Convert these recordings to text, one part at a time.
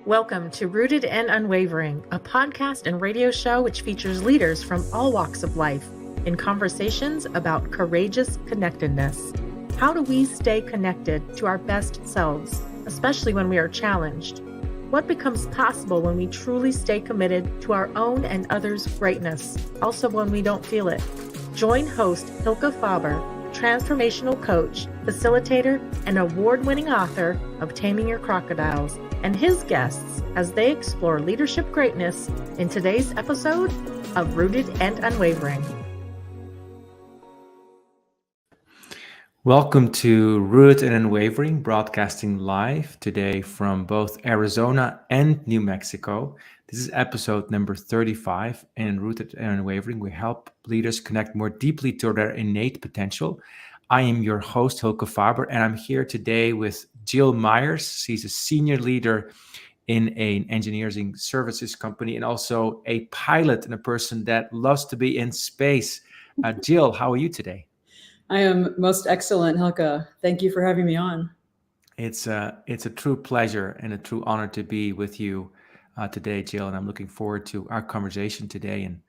Welcome to Rooted and Unwavering, a podcast and radio show which features leaders from all walks of life in conversations about courageous connectedness. How do we stay connected to our best selves, especially when we are challenged? What becomes possible when we truly stay committed to our own and others' greatness, also when we don't feel it? Join host Hylke Faber, transformational coach, facilitator, and award-winning author of Taming Your Crocodiles, and his guests as they explore leadership greatness in today's episode of Rooted and Unwavering. Welcome to Rooted and Unwavering, broadcasting live today from both Arizona and New Mexico. This is episode number 35, and Rooted and Unwavering, we help leaders connect more deeply to their innate potential. I am your host, Hylke Faber, and I'm here today with Jill Meyers. She's a senior leader in an engineering services company and also a pilot and a person that loves to be in space. Jill, how are you today? I am most excellent, Hylke. Thank you for having me on. It's a true pleasure and a true honor to be with you today, Jill, and I'm looking forward to our conversation today. And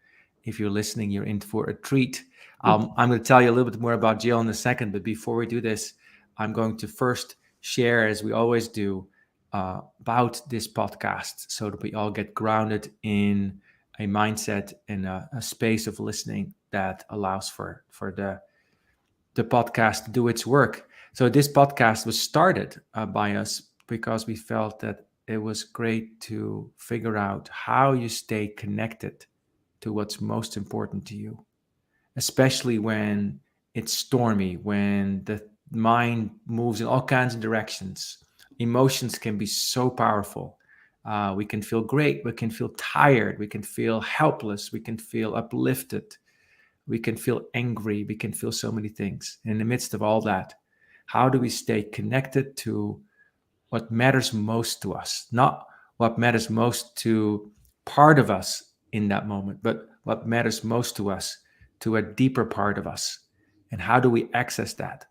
if you're listening, you're in for a treat. I'm going to tell you a little bit more about Jill in a second, but before we do this, I'm going to first share, as we always do, about this podcast so that we all get grounded in a mindset and a space of listening that allows for the podcast to do its work. So this podcast was started by us because we felt that it was great to figure out how you stay connected to what's most important to you, especially when it's stormy, when the mind moves in all kinds of directions. Emotions can be so powerful. We can feel great, we can feel tired, we can feel helpless, we can feel uplifted, we can feel angry, we can feel so many things. And in the midst of all that, how do we stay connected to what matters most to us? Not what matters most to part of us in that moment, but what matters most to us, to a deeper part of us. And how do we access that?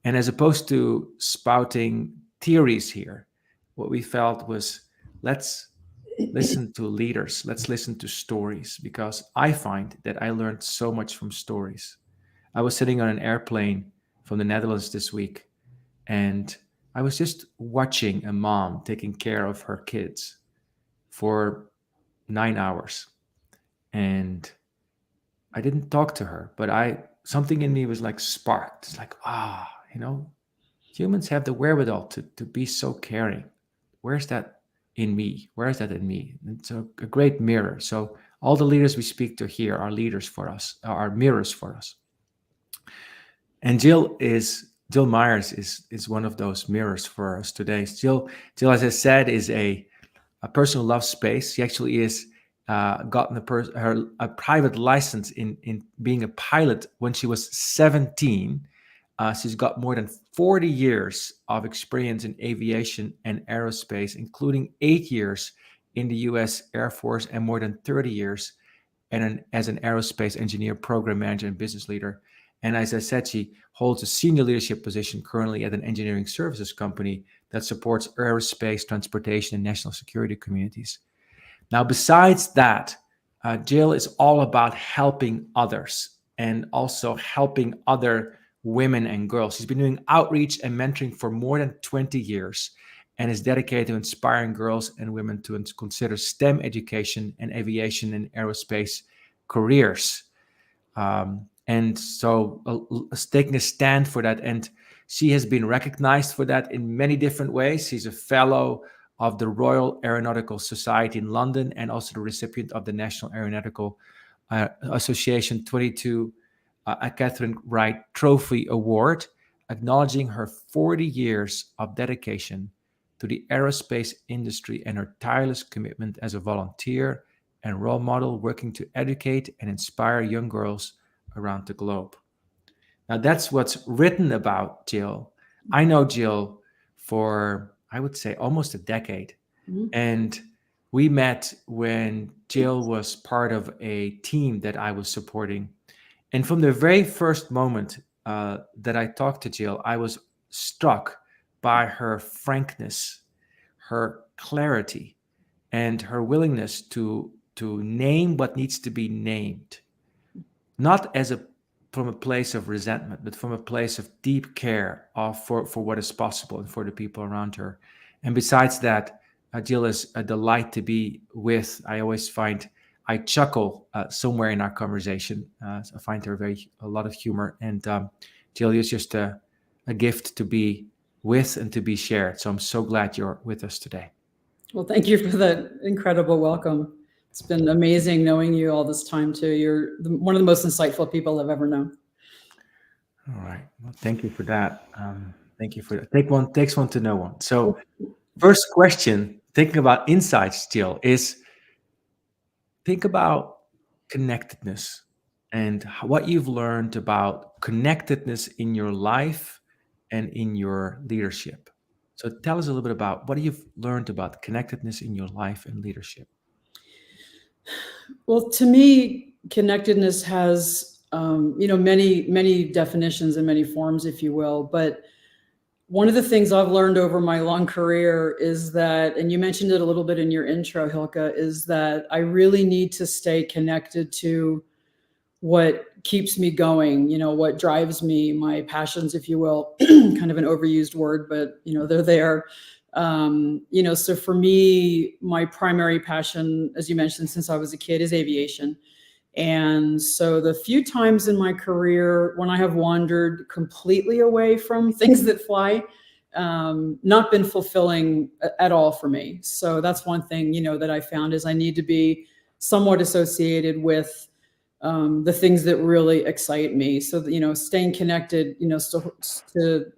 And as opposed to spouting theories here, what we felt was, let's listen to leaders, let's listen to stories, because I find that I learned so much from stories. I was sitting on an airplane from the Netherlands this week, and I was just watching a mom taking care of her kids for 9 hours. And I didn't talk to her, but something in me was like sparked. It's like, humans have the wherewithal to be so caring. Where's that in me? Where is that in me? It's a great mirror. So all the leaders we speak to here are leaders for us, are mirrors for us. And Jill Meyers is one of those mirrors for us today. Jill, as I said, is a person who loves space. She actually is gotten a private license in being a pilot when she was 17. She's got more than 40 years of experience in aviation and aerospace, including 8 years in the U.S. Air Force and more than 30 years as an aerospace engineer, program manager, and business leader. And as I said, she holds a senior leadership position currently at an engineering services company that supports aerospace, transportation, and national security communities. Now, besides that, Jill is all about helping others and also helping other women and girls. She's been doing outreach and mentoring for more than 20 years and is dedicated to inspiring girls and women to consider STEM education and aviation and aerospace careers. And so taking a stand for that. And she has been recognized for that in many different ways. She's a fellow of the Royal Aeronautical Society in London and also the recipient of the National Aeronautical Association 22 Catherine Wright Trophy Award, acknowledging her 40 years of dedication to the aerospace industry and her tireless commitment as a volunteer and role model working to educate and inspire young girls around the globe. Now, that's what's written about Jill. I know Jill for, I would say, almost a decade. Mm-hmm. And we met when Jill was part of a team that I was supporting. And from the very first moment that I talked to Jill, I was struck by her frankness, her clarity, and her willingness to name what needs to be named, not from a place of resentment, but from a place of deep care for what is possible and for the people around her. And besides that, Jill is a delight to be with. I always find I chuckle somewhere in our conversation. I find her a lot of humor, and Jill is just a gift to be with and to be shared. So I'm so glad you're with us today. Well, thank you for that incredible welcome. It's been amazing knowing you all this time too. You're one of the most insightful people I've ever known. All right. Well, thank you for that. Thank you for that. Takes one to know one. So first question, thinking about insights, Jill, is think about connectedness and what you've learned about connectedness in your life and in your leadership. So tell us a little bit about what you've learned about connectedness in your life and leadership. Well, to me, connectedness has, many definitions and many forms, if you will. But one of the things I've learned over my long career is that, and you mentioned it a little bit in your intro, Hylke, is that I really need to stay connected to what keeps me going, what drives me, my passions, if you will, kind of an overused word, but, they're there. So for me, my primary passion, as you mentioned, since I was a kid, is aviation. And so the few times in my career when I have wandered completely away from things that fly, not been fulfilling at all for me. So that's one thing, that I found is I need to be somewhat associated with the things that really excite me. So, staying connected, to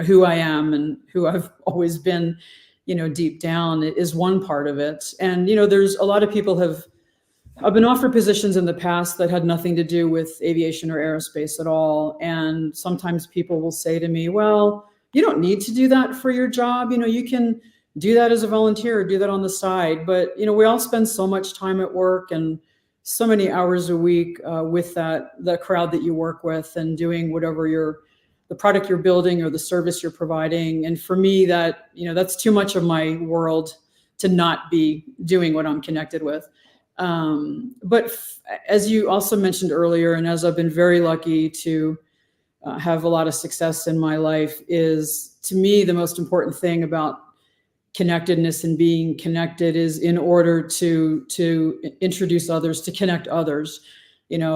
who I am and who I've always been, deep down is one part of it. And, there's a lot of people I've been offered positions in the past that had nothing to do with aviation or aerospace at all. And sometimes people will say to me, well, you don't need to do that for your job. You can do that as a volunteer or do that on the side. But, we all spend so much time at work and so many hours a week with the crowd that you work with and doing whatever the product you're building or the service you're providing. And for me, that's too much of my world to not be doing what I'm connected with. But as you also mentioned earlier, and as I've been very lucky to have a lot of success in my life, is to me the most important thing about connectedness and being connected is in order to introduce others, to connect others.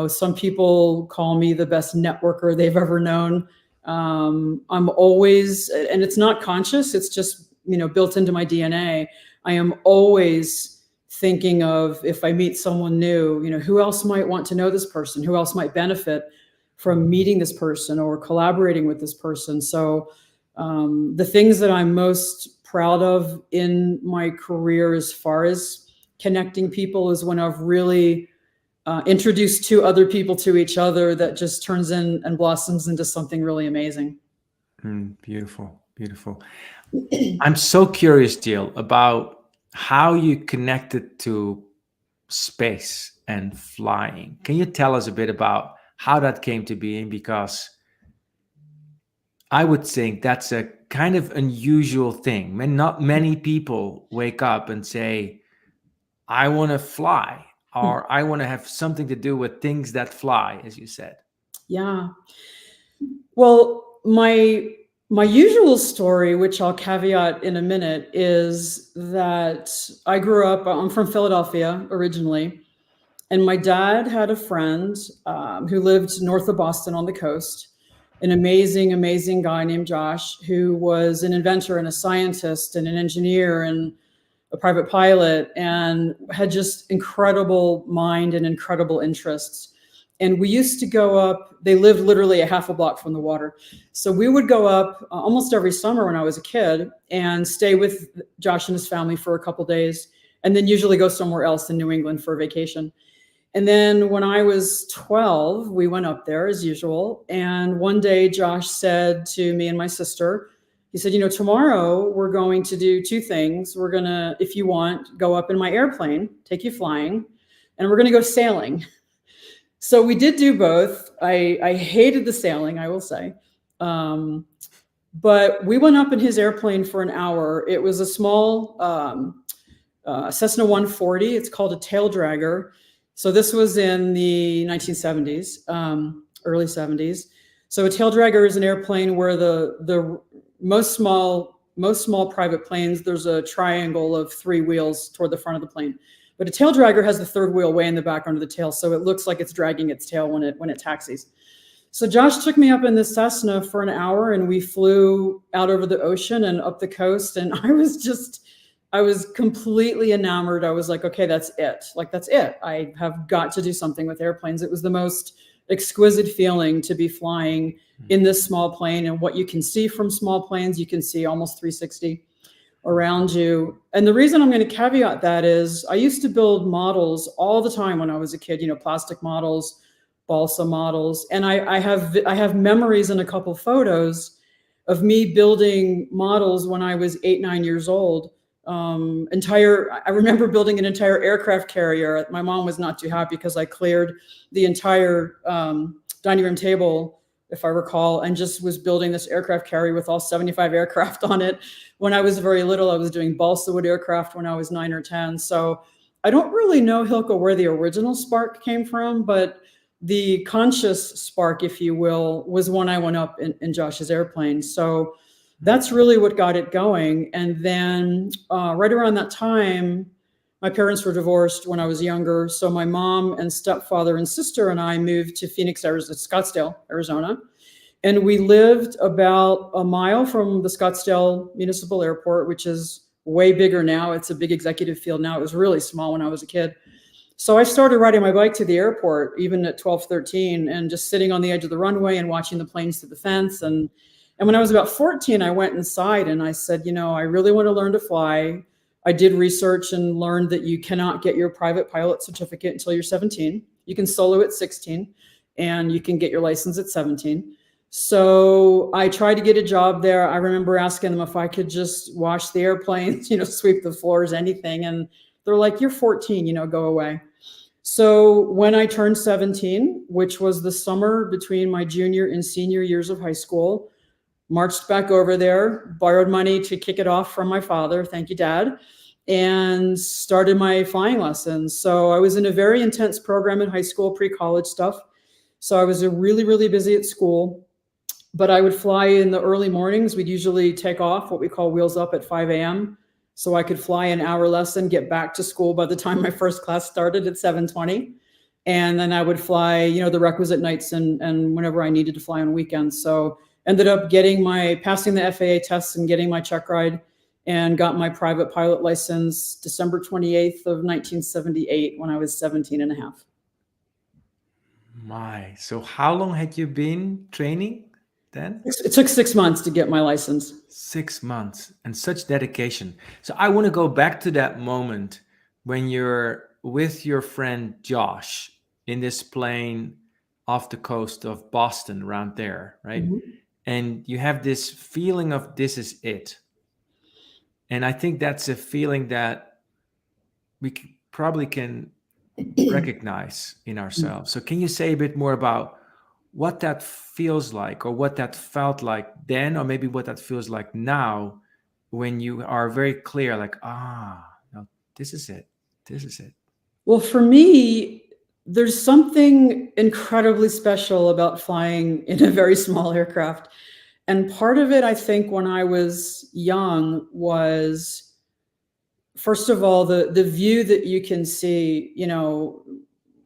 Some people call me the best networker they've ever known. I'm always, and it's not conscious, it's just, built into my DNA. I am always thinking of, if I meet someone new, who else might want to know this person? Who else might benefit from meeting this person or collaborating with this person? So the things that I'm most proud of in my career as far as connecting people is when I've really introduced two other people to each other that just turns in and blossoms into something really amazing. Beautiful, beautiful. I'm so curious, Jill, about how you connected to space and flying. Can you tell us a bit about how that came to be? Because I would think that's a kind of unusual thing. Not many people wake up and say, I want to fly, or I want to have something to do with things that fly, as you said. Yeah. Well, my usual story, which I'll caveat in a minute, is that I grew up, I'm from Philadelphia originally, and my dad had a friend who lived north of Boston on the coast, an amazing, amazing guy named Josh, who was an inventor and a scientist and an engineer and a private pilot, and had just incredible mind and incredible interests. And we used to go up, they lived literally a half a block from the water. So we would go up almost every summer when I was a kid and stay with Josh and his family for a couple days, and then usually go somewhere else in New England for a vacation. And then when I was 12, we went up there as usual. And one day Josh said to me and my sister, he said, tomorrow we're going to do two things. We're going to, if you want, go up in my airplane, take you flying, and we're going to go sailing. So we did do both. I hated the sailing, I will say. But we went up in his airplane for an hour. It was a small Cessna 140. It's called a tail dragger. So this was in the 1970s, early 70s. So a tail dragger is an airplane where the most small private planes, there's a triangle of 3 wheels toward the front of the plane. But a tail dragger has the 3rd wheel way in the back under the tail, so it looks like it's dragging its tail when it taxis. So Josh took me up in this Cessna for an hour, and we flew out over the ocean and up the coast, and I was completely enamored. I was like, okay, that's it. Like, that's it. I have got to do something with airplanes. It was the most exquisite feeling to be flying in this small plane, and what you can see from small planes, you can see almost 360 around you. And the reason I'm going to caveat that is I used to build models all the time when I was a kid, plastic models, balsa models. And I have memories and a couple photos of me building models when I was 8, 9 years old. I remember building an entire aircraft carrier. My mom was not too happy because I cleared the entire dining room table, if I recall, and just was building this aircraft carrier with all 75 aircraft on it. When I was very little, I was doing balsa wood aircraft when I was 9 or 10. So I don't really know, Hylke, where the original spark came from, but the conscious spark, if you will, was when I went up in Josh's airplane. So that's really what got it going. And then right around that time, my parents were divorced when I was younger. So my mom and stepfather and sister and I moved to Phoenix, Arizona, Scottsdale, Arizona. And we lived about a mile from the Scottsdale Municipal Airport, which is way bigger now. It's a big executive field now. It was really small when I was a kid. So I started riding my bike to the airport, even at 12, 13, and just sitting on the edge of the runway and watching the planes through the fence. And when I was about 14, I went inside and I said, I really want to learn to fly. I did research and learned that you cannot get your private pilot certificate until you're 17. You can solo at 16 and you can get your license at 17. So I tried to get a job there. I remember asking them if I could just wash the airplanes, sweep the floors, anything. And they're like, you're 14, go away. So when I turned 17, which was the summer between my junior and senior years of high school, marched back over there, borrowed money to kick it off from my father. Thank you, Dad. And started my flying lessons. So I was in a very intense program in high school, pre-college stuff. So I was really, really busy at school, but I would fly in the early mornings. We'd usually take off what we call wheels up at 5 a.m. So I could fly an hour lesson, get back to school by the time my first class started at 7:20. And then I would fly, the requisite nights and whenever I needed to fly on weekends. So ended up passing the FAA tests and getting my check ride, and got my private pilot license December 28th of 1978 when I was 17 and a half. So how long had you been training then? It took 6 months to get my license. 6 months, and such dedication. So I want to go back to that moment when you're with your friend Josh in this plane off the coast of Boston, around there, right? Mm-hmm. And you have this feeling of this is it. And I think that's a feeling that we probably can recognize in ourselves. So can you say a bit more about what that feels like, or what that felt like then, or maybe what that feels like now when you are very clear, like, no, this is it. This is it. Well, for me, there's something incredibly special about flying in a very small aircraft. And part of it, I think, when I was young was, first of all, the view that you can see,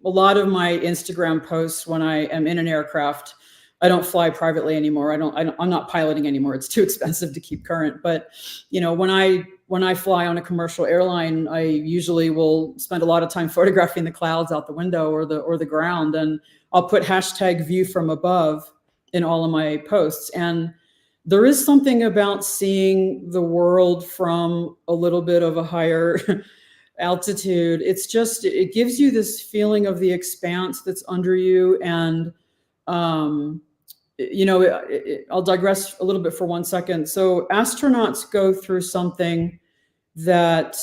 a lot of my Instagram posts when I am in an aircraft, I don't fly privately anymore. I'm not piloting anymore. It's too expensive to keep current. But, when I fly on a commercial airline, I usually will spend a lot of time photographing the clouds out the window or the ground. And I'll put hashtag view from above in all of my posts. And there is something about seeing the world from a little bit of a higher altitude. It gives you this feeling of the expanse that's under you. And, I'll digress a little bit for 1 second. So astronauts go through something that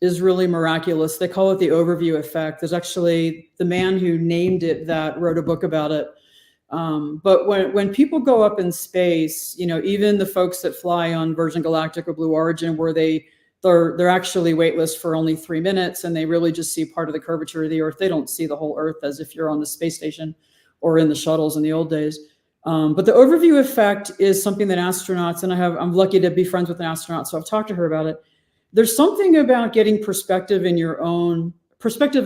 is really miraculous. They call it the overview effect. There's actually the man who named it that wrote a book about it. But when people go up in space, even the folks that fly on Virgin Galactic or Blue Origin, where they they're actually weightless for only 3 minutes, and they really just see part of the curvature of the Earth. They don't see the whole Earth as if you're on the space station or in the shuttles in the old days. But the overview effect is something that astronauts, and I'm lucky to be friends with an astronaut, so I've talked to her about it. There's something about getting perspective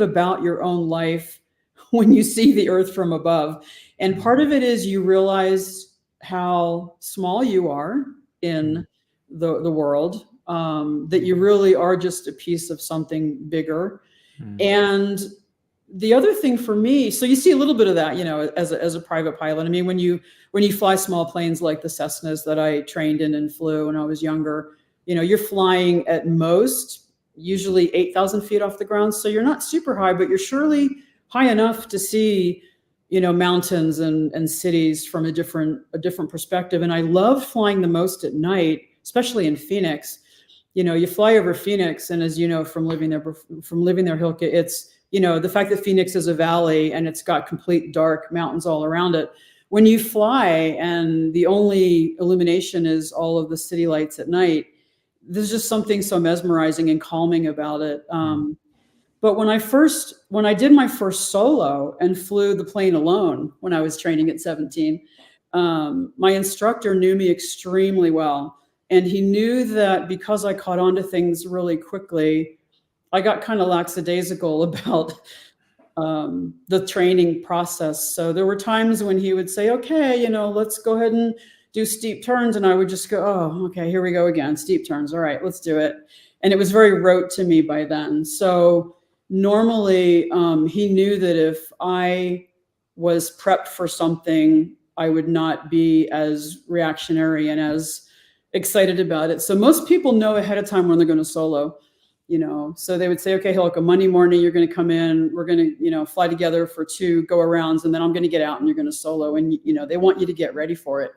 about your own life when you see the Earth from above. And part of it is you realize how small you are in the world, that you really are just a piece of something bigger. And the other thing for me, so you see a little bit of that, as a private pilot. I mean, when you fly small planes like the Cessnas that I trained in and flew when I was younger, you're flying at most usually 8,000 feet off the ground. So you're not super high, but you're surely high enough to see, mountains and cities from a different perspective. And I love flying the most at night, especially in Phoenix. You fly over Phoenix, and as you know from living there, Hylke, it's, the fact that Phoenix is a valley and it's got complete dark mountains all around it. When you fly and the only illumination is all of the city lights at night, there's just something so mesmerizing and calming about it. But when I did my first solo and flew the plane alone when I was training at 17, my instructor knew me extremely well. And he knew that because I caught on to things really quickly, I got kind of lackadaisical about the training process. So there were times when he would say, okay, let's go ahead and do steep turns. And I would just go, oh, okay, here we go again. Steep turns. All right, let's do it. And it was very rote to me by then. So normally he knew that if I was prepped for something, I would not be as reactionary and as excited about it. So most people know ahead of time when they're going to solo, so they would say, okay, Hylke, Monday morning, you're going to come in, we're going to, fly together for 2 go-arounds, and then I'm going to get out and you're going to solo. And, they want you to get ready for it.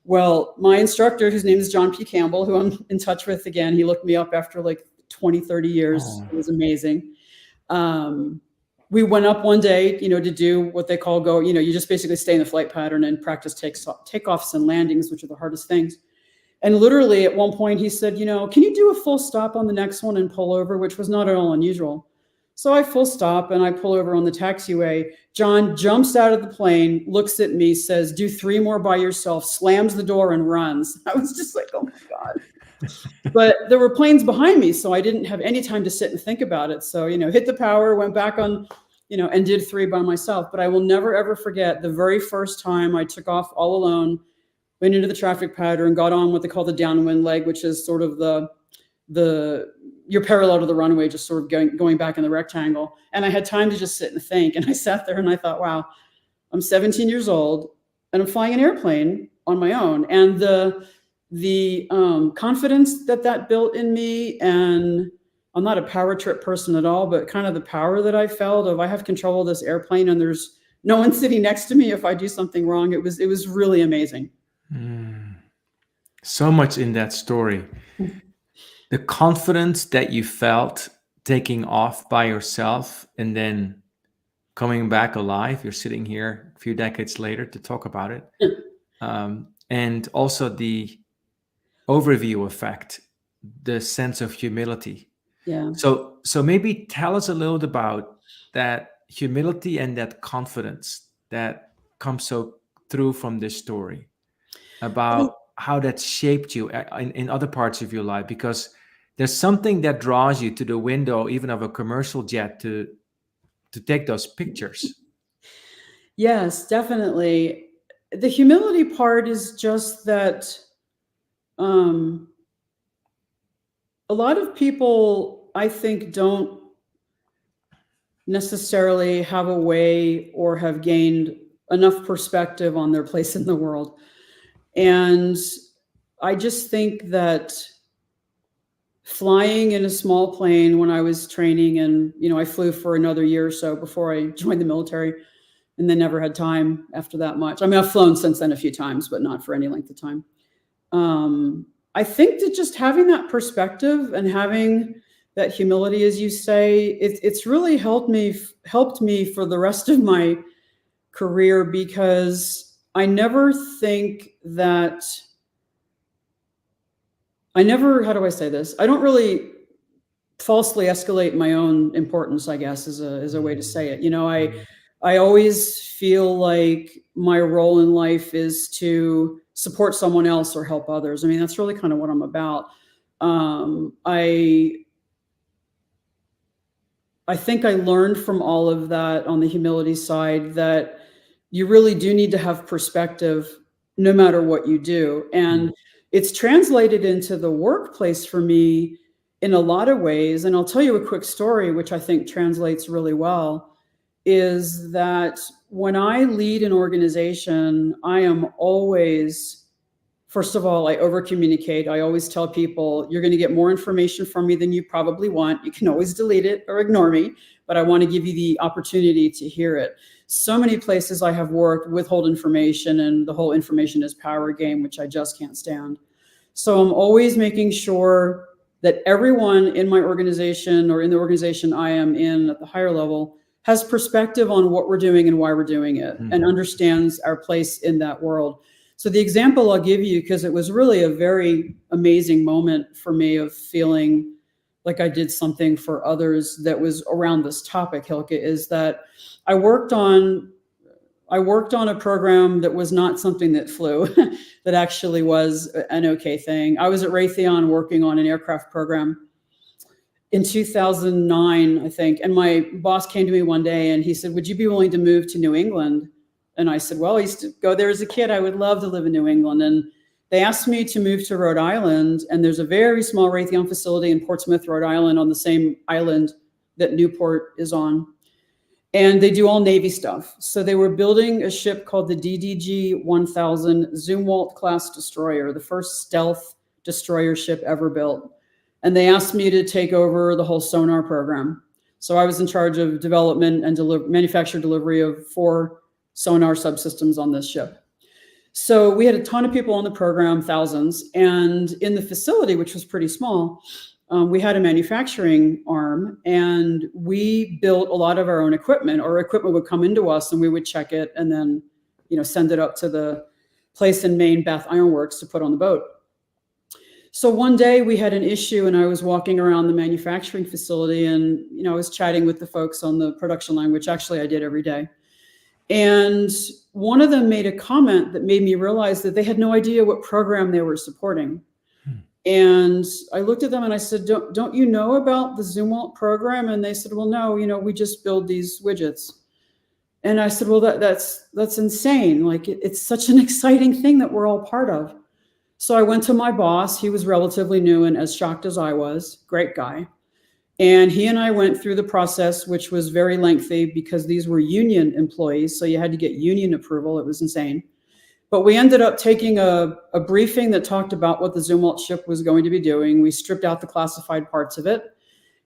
Well, my instructor, whose name is John P. Campbell, who I'm in touch with again, he looked me up after like 20, 30 years. Oh. It was amazing. We went up one day, to do what they call you just basically stay in the flight pattern and practice takeoffs and landings, which are the hardest things. And literally at one point he said, can you do a full stop on the next one and pull over, which was not at all unusual. So I full stop and I pull over on the taxiway. John jumps out of the plane, looks at me, says, do 3 more by yourself, slams the door and runs. I was just like, oh my God. But there were planes behind me, so I didn't have any time to sit and think about it. So, hit the power, went back on, and did 3 by myself. But I will never, ever forget the very first time I took off all alone, went into the traffic pattern, got on what they call the downwind leg, which is sort of you're parallel to the runway, just sort of going back in the rectangle. And I had time to just sit and think. And I sat there and I thought, wow, I'm 17 years old and I'm flying an airplane on my own. And the confidence that built in me, and I'm not a power trip person at all, but kind of the power that I felt of I have control of this airplane and there's no one sitting next to me if I do something wrong. It was really amazing. So much in that story. The confidence that you felt taking off by yourself and then coming back alive. You're sitting here a few decades later to talk about it. And also the overview effect, the sense of humility. Yeah. So maybe tell us a little bit about that humility and that confidence that comes so through from this story, about how that shaped you in other parts of your life, because there's something that draws you to the window, even of a commercial jet, to take those pictures. Yes, definitely. The humility part is just that a lot of people, I think, don't necessarily have a way or have gained enough perspective on their place in the world. And I just think that flying in a small plane when I was training, and, I flew for another year or so before I joined the military, and then never had time after that much. I mean, I've flown since then a few times, but not for any length of time. I think that just having that perspective and having that humility, as you say, it's really helped me for the rest of my career, because I never think that I never, how do I say this? I don't really falsely escalate my own importance, I guess, is a way to say it. I always feel like my role in life is to support someone else or help others. I mean, that's really kind of what I'm about. I think I learned from all of that on the humility side that you really do need to have perspective no matter what you do. And it's translated into the workplace for me in a lot of ways. And I'll tell you a quick story, which I think translates really well, is that when I lead an organization, I am always, first of all, I over communicate. I always tell people, you're going to get more information from me than you probably want. You can always delete it or ignore me, but I want to give you the opportunity to hear it. So many places I have worked withhold information, and the whole information is power game, which I just can't stand. So I'm always making sure that everyone in my organization or in the organization I am in at the higher level has perspective on what we're doing and why we're doing it, and understands our place in that world. So the example I'll give you, because it was really a very amazing moment for me of feeling like I did something for others that was around this topic, Hylke, is that I worked on a program that was not something that flew, that actually was an okay thing. I was at Raytheon working on an aircraft program in 2009, I think. And my boss came to me one day and he said, would you be willing to move to New England? And I said, well, I used to go there as a kid. I would love to live in New England. And they asked me to move to Rhode Island. And there's a very small Raytheon facility in Portsmouth, Rhode Island, on the same island that Newport is on. And they do all Navy stuff. So they were building a ship called the DDG-1000 Zumwalt class destroyer, the first stealth destroyer ship ever built. And they asked me to take over the whole sonar program. So I was in charge of development and manufacture delivery of 4 sonar subsystems on this ship. So we had a ton of people on the program, thousands. And in the facility, which was pretty small, we had a manufacturing arm, and we built a lot of our own equipment. Our equipment would come into us and we would check it and then, send it up to the place in Maine, Bath Iron Works, to put on the boat. So one day we had an issue, and I was walking around the manufacturing facility, and, I was chatting with the folks on the production line, which actually I did every day. And one of them made a comment that made me realize that they had no idea what program they were supporting. And I looked at them and I said, don't you know about the Zumwalt program? And they said, well, no, we just build these widgets. And I said, well, that's insane. Like, it's such an exciting thing that we're all part of. So I went to my boss. He was relatively new and as shocked as I was. Great guy. And he and I went through the process, which was very lengthy because these were union employees. So you had to get union approval. It was insane. But we ended up taking a briefing that talked about what the Zumwalt ship was going to be doing. We stripped out the classified parts of it,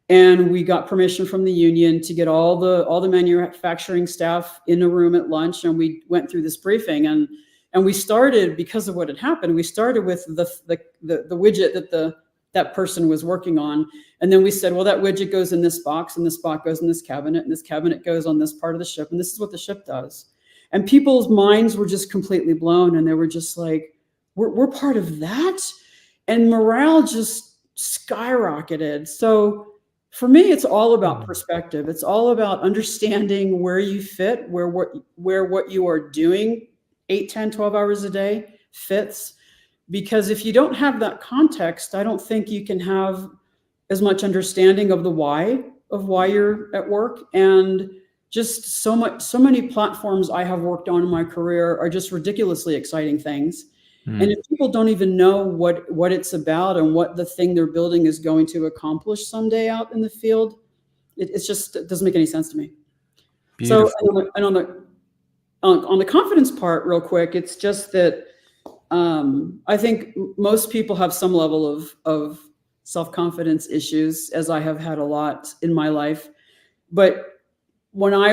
and we got permission from the union to get all the manufacturing staff in a room at lunch, and we went through this briefing. And we started, because of what had happened, we started with the widget that person was working on. And then we said, well, that widget goes in this box, and this box goes in this cabinet, and this cabinet goes on this part of the ship, and this is what the ship does. And people's minds were just completely blown, and they were just like, we're part of that? And morale just skyrocketed. So for me, it's all about perspective. It's all about understanding where you fit, where what you are doing 8, 10, 12 hours a day fits. Because if you don't have that context, I don't think you can have as much understanding of the why you're at work. And just so many platforms I have worked on in my career are just ridiculously exciting things. And if people don't even know what it's about and what the thing they're building is going to accomplish someday out in the field, it doesn't make any sense to me. Beautiful. So, and on the confidence part, real quick, it's just that I think most people have some level of self-confidence issues, as I have had a lot in my life. But when I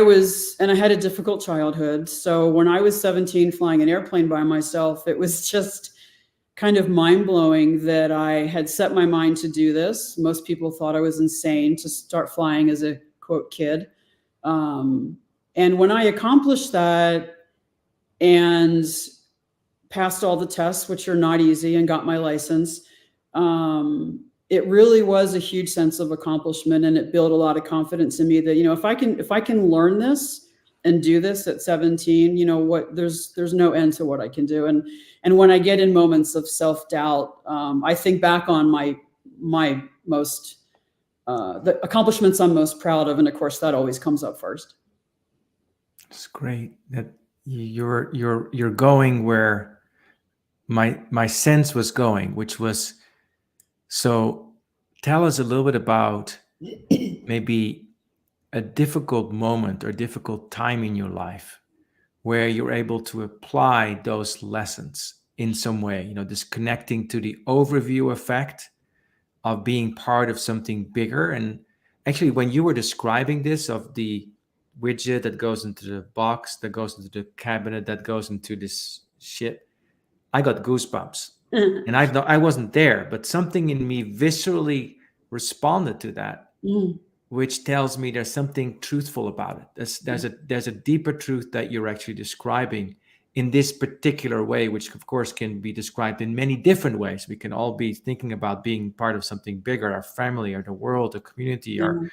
had a difficult childhood. So when I was 17 flying an airplane by myself, it was just kind of mind-blowing that I had set my mind to do this. Most people thought I was insane to start flying as a, quote, kid. And when I accomplished that and passed all the tests, which are not easy, and got my license, it really was a huge sense of accomplishment, and it built a lot of confidence in me that, if I can learn this and do this at 17, there's no end to what I can do. And when I get in moments of self-doubt, I think back on my most, the accomplishments I'm most proud of. And of course that always comes up first. It's great that you're going where my sense was going, which was, so tell us a little bit about maybe a difficult moment or difficult time in your life where you're able to apply those lessons in some way, this connecting to the overview effect of being part of something bigger. And actually, when you were describing this, of the widget that goes into the box, that goes into the cabinet, that goes into this shit, I got goosebumps. And I wasn't there, but something in me viscerally responded to that, which tells me there's something truthful about it. There's a deeper truth that you're actually describing in this particular way, which of course can be described in many different ways. We can all be thinking about being part of something bigger, our family or the world, the community, or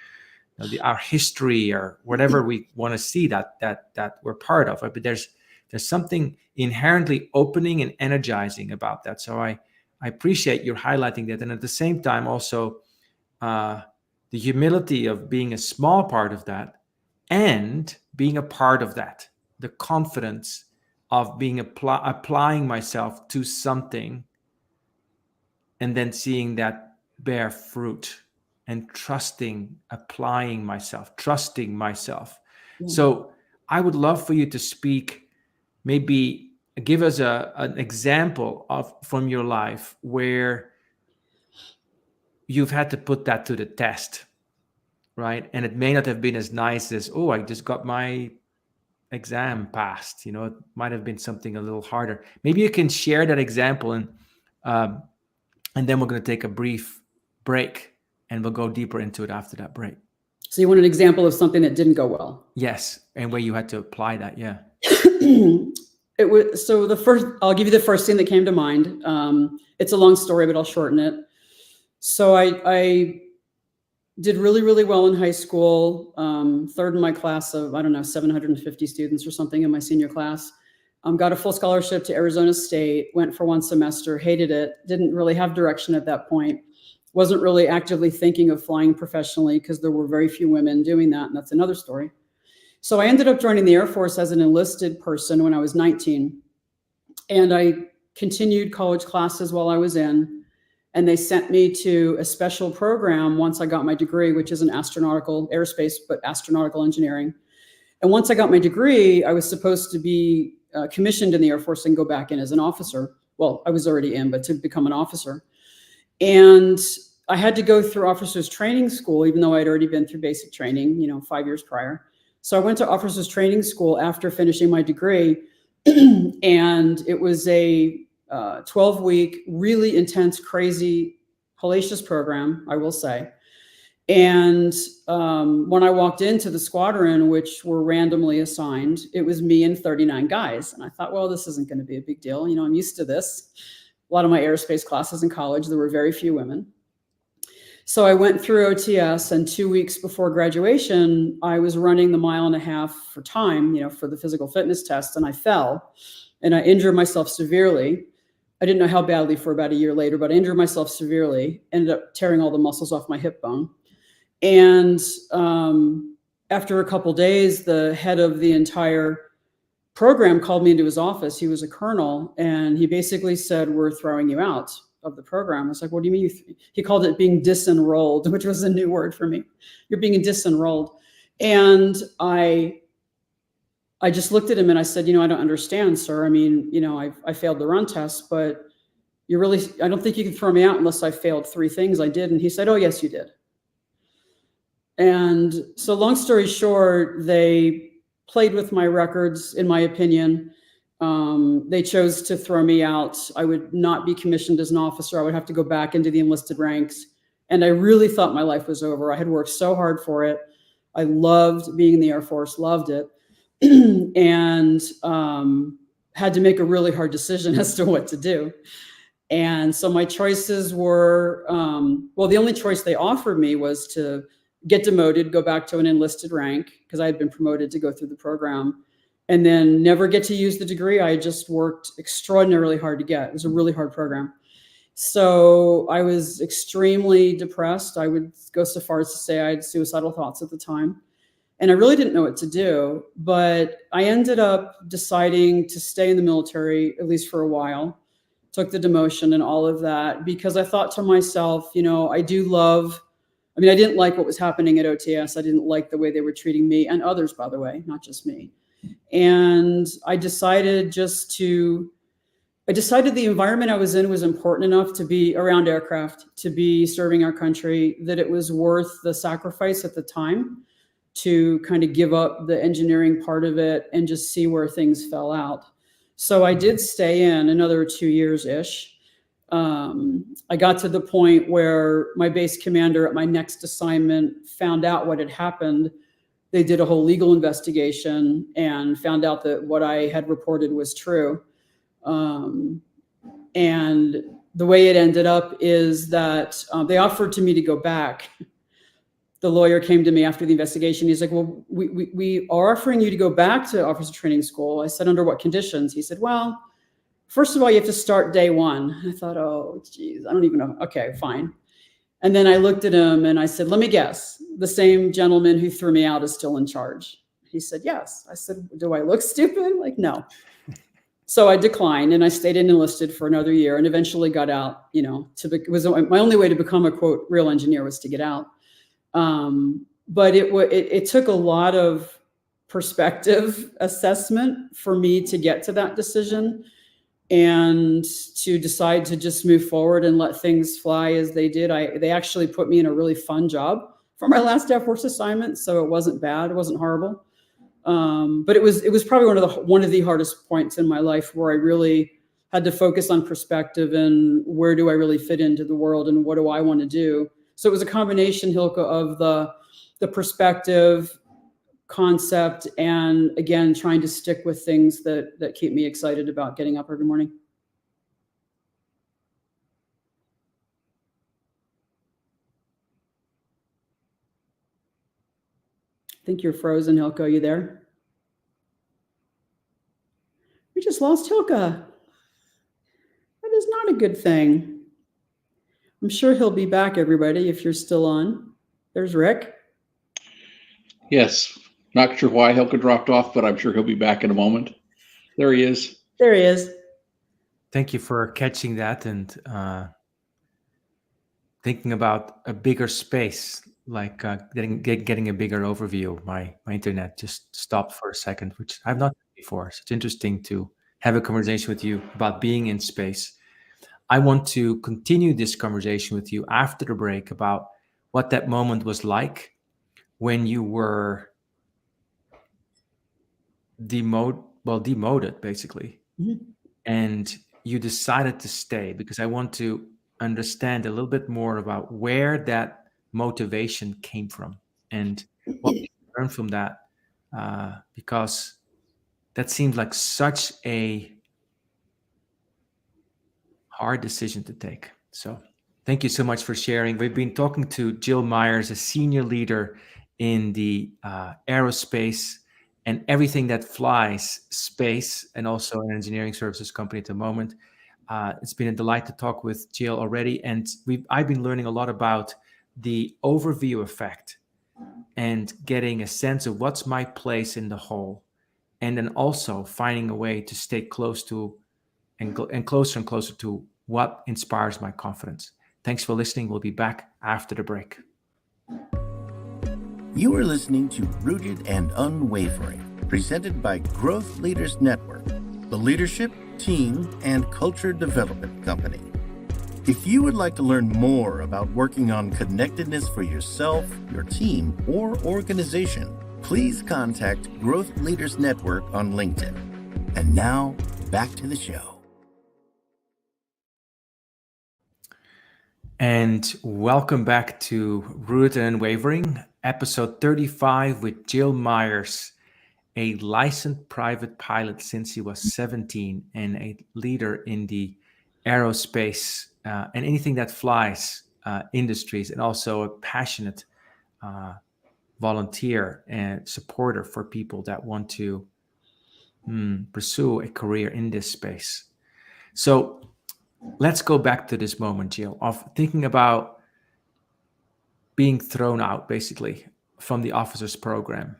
our history, or whatever we want to see that we're part of. But there's something inherently opening and energizing about that. So I appreciate your highlighting that. And at the same time, also the humility of being a small part of that and being a part of that, the confidence of being applying myself to something and then seeing that bear fruit, and trusting myself. So I would love for you to speak, maybe give us an example from your life where you've had to put that to the test, right? And it may not have been as nice as, oh, I just got my exam passed. It might have been something a little harder. Maybe you can share that example, and then we're going to take a brief break, and we'll go deeper into it after that break. So you want an example of something that didn't go well? Yes, and where you had to apply that. Yeah. It was, so I'll give you the first thing that came to mind. It's a long story, but I'll shorten it. So I did really, really well in high school. Third in my class of, 750 students or something in my senior class. Got a full scholarship to Arizona State, went for one semester, hated it, didn't really have direction at that point. Wasn't really actively thinking of flying professionally because there were very few women doing that. And that's another story. So I ended up joining the Air Force as an enlisted person when I was 19. And I continued college classes while I was in. And they sent me to a special program once I got my degree, which is an aerospace, but astronautical engineering. And once I got my degree, I was supposed to be commissioned in the Air Force and go back in as an officer. Well, I was already in, but to become an officer. And I had to go through officers training school, even though I'd already been through basic training, 5 years prior. So I went to officers training school after finishing my degree. And it was a 12-week, really intense, crazy, hellacious program, I will say. And when I walked into the squadron, which were randomly assigned, it was me and 39 guys. And I thought, well, this isn't going to be a big deal. I'm used to this. A lot of my aerospace classes in college, there were very few women. So I went through OTS, and 2 weeks before graduation, I was running the 1.5 miles for time, for the physical fitness test, and I fell and I injured myself severely. I didn't know how badly for about a year later, but I injured myself severely, ended up tearing all the muscles off my hip bone. And after a couple days, the head of the entire program called me into his office. He was a colonel, and he basically said, "We're throwing you out of the program." I was like, "What do you mean?" He called it being disenrolled, which was a new word for me. You're being disenrolled. And I just looked at him and I said, "I don't understand, sir. I failed the run test, but I don't think you can throw me out unless I failed 3 things I did." And he said, "Oh, yes, you did." And so long story short, they played with my records, in my opinion. They chose to throw me out. I would not be commissioned as an officer. I would have to go back into the enlisted ranks. And I really thought my life was over. I had worked so hard for it. I loved being in the Air Force, loved it. And had to make a really hard decision as to what to do. And so my choices were, the only choice they offered me was to get demoted, go back to an enlisted rank, because I had been promoted to go through the program, and then never get to use the degree I just worked extraordinarily hard to get. It was a really hard program. So I was extremely depressed. I would go so far as to say I had suicidal thoughts at the time. And I really didn't know what to do. But I ended up deciding to stay in the military, at least for a while. Took the demotion and all of that, because I thought to myself, I didn't like what was happening at OTS. I didn't like the way they were treating me and others, by the way, not just me. And I decided the environment I was in was important enough to be around aircraft, to be serving our country, that it was worth the sacrifice at the time to kind of give up the engineering part of it and just see where things fell out. So I did stay in another 2 years-ish. I got to the point where my base commander at my next assignment found out what had happened. They did a whole legal investigation and found out that what I had reported was true. And the way it ended up is that they offered to me to go back. The lawyer came to me after the investigation. He's like, well, we are offering you to go back to officer training school. I said, under what conditions? He said, well, first of all, you have to start day one. I thought, oh, geez, I don't even know. Okay, fine. And then I looked at him and I said, let me guess, the same gentleman who threw me out is still in charge. He said, yes. I said, do I look stupid? Like, no. So I declined and I stayed in enlisted for another year and eventually got out, it was my only way to become a quote real engineer was to get out. But it took a lot of perspective assessment for me to get to that decision and to decide to just move forward and let things fly as they did. They actually put me in a really fun job for my last Air Force assignment, so it wasn't bad. It wasn't horrible. But it was probably one of the hardest points in my life where I really had to focus on perspective and where do I really fit into the world and what do I want to do. So it was a combination, Hylke, of the perspective, concept, and again, trying to stick with things that keep me excited about getting up every morning. I think you're frozen, Hylke. Are you there? We just lost Hylke. That is not a good thing. I'm sure he'll be back, everybody, if you're still on. There's Rick. Yes. Not sure why Hylke dropped off, but I'm sure he'll be back in a moment. There he is. There he is. Thank you for catching that and thinking about a bigger space, like getting a bigger overview. My internet just stopped for a second, which I've not done before. So it's interesting to have a conversation with you about being in space. I want to continue this conversation with you after the break about what that moment was like when you were demoted, basically. Mm-hmm. And you decided to stay, because I want to understand a little bit more about where that motivation came from and what you learned from that, because that seems like such a hard decision to take. So thank you so much for sharing. We've been talking to Jill Meyers, a senior leader in the aerospace and everything that flies space, and also an engineering services company at the moment. It's been a delight to talk with Jill already. And I've been learning a lot about the overview effect and getting a sense of what's my place in the whole. And then also finding a way to stay close to and closer to what inspires my confidence. Thanks for listening. We'll be back after the break. You are listening to Rooted and Unwavering, presented by Growth Leaders Network, the leadership, team, and culture development company. If you would like to learn more about working on connectedness for yourself, your team, or organization, please contact Growth Leaders Network on LinkedIn. And now, back to the show. And welcome back to Rooted and Unwavering, episode 35 with Jill Meyers, a licensed private pilot since he was 17 and a leader in the aerospace and anything that flies industries, and also a passionate volunteer and supporter for people that want to pursue a career in this space. So let's go back to this moment, Jill, of thinking about being thrown out, basically, from the officers program.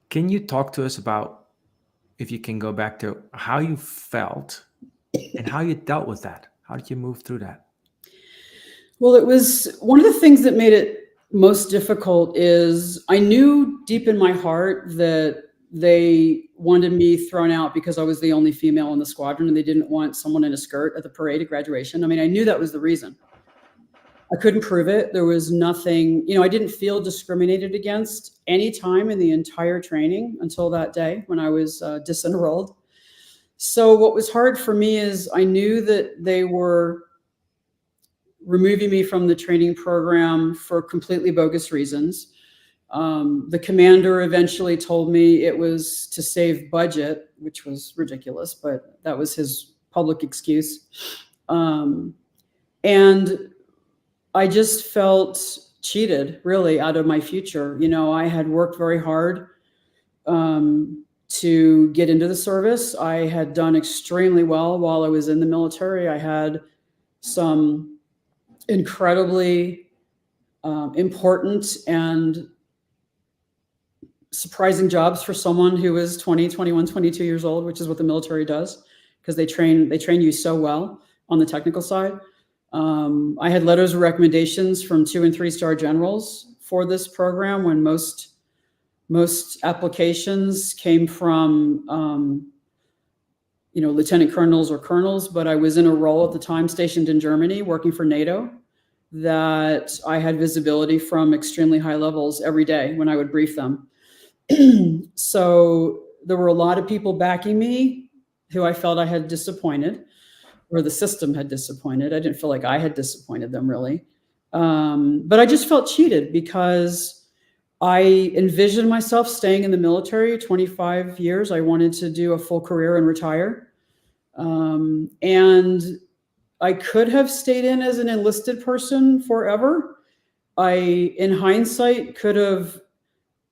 Can you talk to us about, if you can go back to how you felt and how you dealt with that? How did you move through that? Well, it was one of the things that made it most difficult is I knew deep in my heart that they wanted me thrown out because I was the only female in the squadron, and they didn't want someone in a skirt at the parade at graduation. I mean, I knew that was the reason. I couldn't prove it. There was nothing, I didn't feel discriminated against any time in the entire training until that day when I was disenrolled. So what was hard for me is I knew that they were removing me from the training program for completely bogus reasons. The commander eventually told me it was to save budget, which was ridiculous, but that was his public excuse. And I just felt cheated, really, out of my future. I had worked very hard to get into the service. I had done extremely well while I was in the military. I had some incredibly important and surprising jobs for someone who was 20, 21, 22 years old, which is what the military does, because they train you so well on the technical side. I had letters of recommendations from 2- and 3-star generals for this program when most applications came from lieutenant colonels or colonels, but I was in a role at the time stationed in Germany working for NATO that I had visibility from extremely high levels every day when I would brief them. So there were a lot of people backing me who I felt I had disappointed, or the system had disappointed. I didn't feel like I had disappointed them, really. But I just felt cheated because I envisioned myself staying in the military 25 years. I wanted to do a full career and retire. And I could have stayed in as an enlisted person forever. I, in hindsight, could have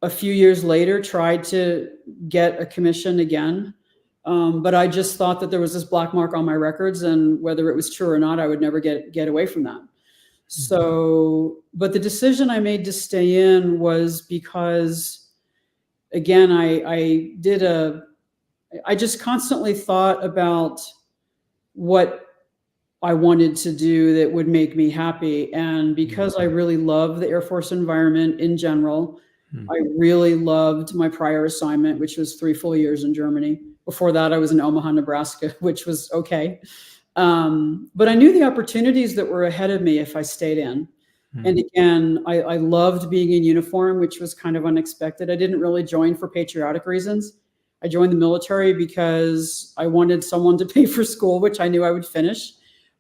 a few years later tried to get a commission again. But I just thought that there was this black mark on my records, and whether it was true or not, I would never get away from that. So, but the decision I made to stay in was because, again, I just constantly thought about what I wanted to do that would make me happy. And because I really love the Air Force environment in general, I really loved my prior assignment, which was 3 full years in Germany. Before that, I was in Omaha, Nebraska, which was okay. But I knew the opportunities that were ahead of me if I stayed in. And again, I loved being in uniform, which was kind of unexpected. I didn't really join for patriotic reasons. I joined the military because I wanted someone to pay for school, which I knew I would finish.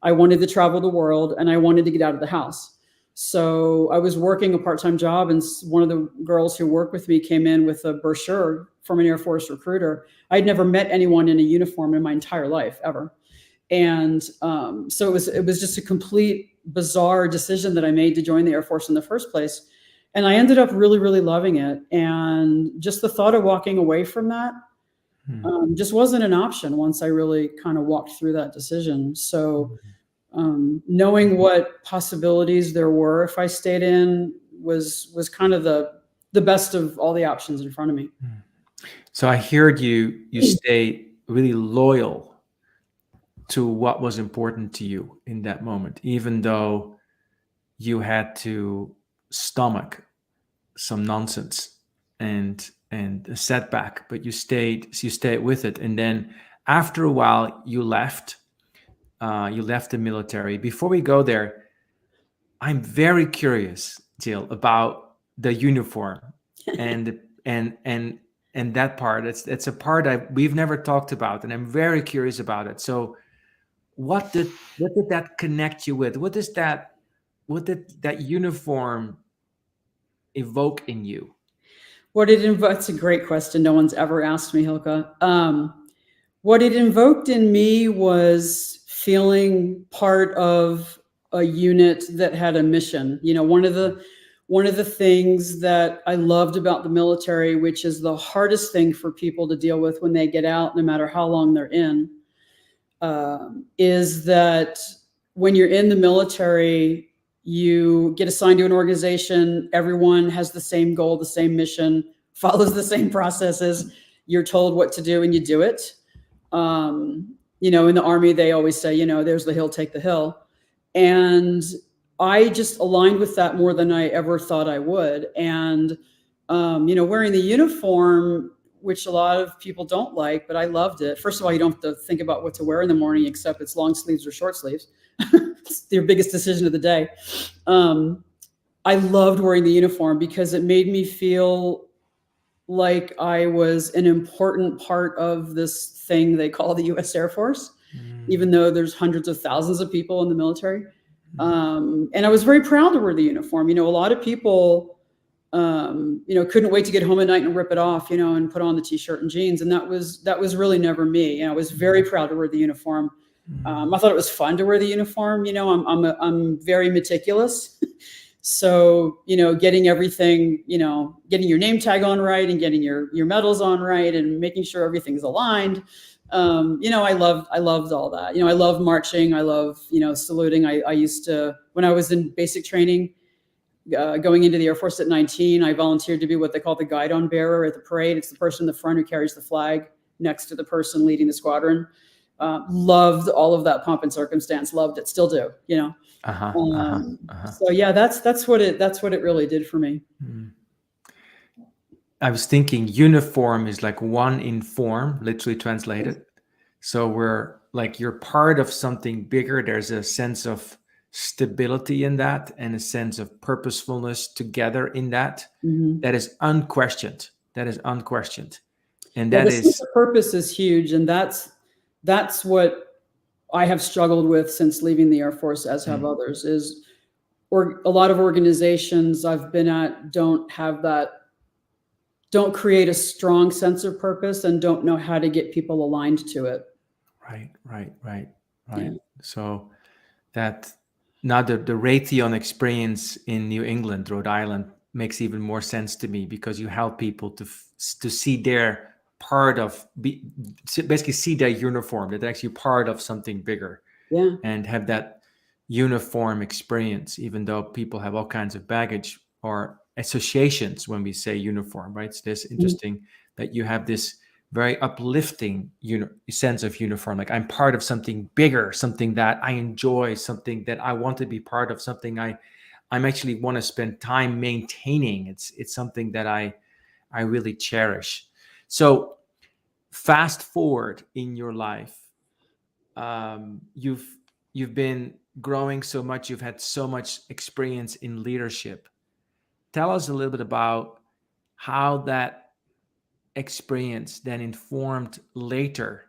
I wanted to travel the world, and I wanted to get out of the house. So I was working a part-time job, and one of the girls who worked with me came in with a brochure from an Air Force recruiter. I'd never met anyone in a uniform in my entire life, ever. And so it was just a complete bizarre decision that I made to join the Air Force in the first place. And I ended up really, really loving it. And just the thought of walking away from that just wasn't an option once I really kind of walked through that decision. So knowing what possibilities there were if I stayed in was kind of the best of all the options in front of me. So I heard you stay really loyal to what was important to you in that moment, even though you had to stomach some nonsense and a setback, but you stayed with it. And then after a while you left the military. Before we go there, I'm very curious, Jill, about the uniform and that part. It's a part we've never talked about, and I'm very curious about it. So what did that connect you with? What did that uniform evoke in you? That's a great question. No one's ever asked me, Hylke. what it invoked in me was feeling part of a unit that had a mission. You know, one of the things that I loved about the military, which is the hardest thing for people to deal with when they get out, no matter how long they're in, is that when you're in the military, you get assigned to an organization, everyone has the same goal, the same mission, follows the same processes. You're told what to do and you do it. You know, in the Army, they always say, you know, there's the hill, take the hill. And I just aligned with that more than I ever thought I would. And, you know, wearing the uniform, which a lot of people don't like, but I loved it. First of all, you don't have to think about what to wear in the morning, except it's long sleeves or short sleeves. It's your biggest decision of the day. I loved wearing the uniform because it made me feel like I was an important part of this thing they call the U.S. Air Force, even though there's hundreds of thousands of people in the military. And I was very proud to wear the uniform. You know, a lot of people, you know, couldn't wait to get home at night and rip it off, you know, and put on the t-shirt and jeans. And that was really never me. You know, I was very proud to wear the uniform. I thought it was fun to wear the uniform. You know, I'm very meticulous. So, you know, getting everything, you know, getting your name tag on right and getting your medals on right and making sure everything's aligned. You know, I loved all that. You know, I love marching. I love, you know, saluting. I used to, when I was in basic training, going into the Air Force at 19, I volunteered to be what they call the guidon bearer at the parade. It's the person in the front who carries the flag next to the person leading the squadron. Loved all of that pomp and circumstance. Loved it. Still do, you know. So yeah, that's what it really did for me. I was thinking uniform is like one in form, literally translated. So we're like, you're part of something bigger. There's a sense of stability in that and a sense of purposefulness together in that. That is unquestioned. And that is, the purpose is huge. And that's what I have struggled with since leaving the Air Force, as have others, is a lot of organizations I've been at don't create a strong sense of purpose and don't know how to get people aligned to it. Right. Yeah. So that now the Raytheon experience in New England, Rhode Island, makes even more sense to me, because you help people to see their part of, basically see their uniform, that they're actually part of something bigger, and have that uniform experience, even though people have all kinds of baggage or associations when we say uniform, right? So it's interesting that you have this very uplifting sense of uniform, like I'm part of something bigger, something that I enjoy, something that I want to be part of, something I'm actually want to spend time maintaining. It's something that I really cherish. So fast forward in your life, you've been growing so much, you've had so much experience in leadership. Tell us a little bit about how that experience then informed later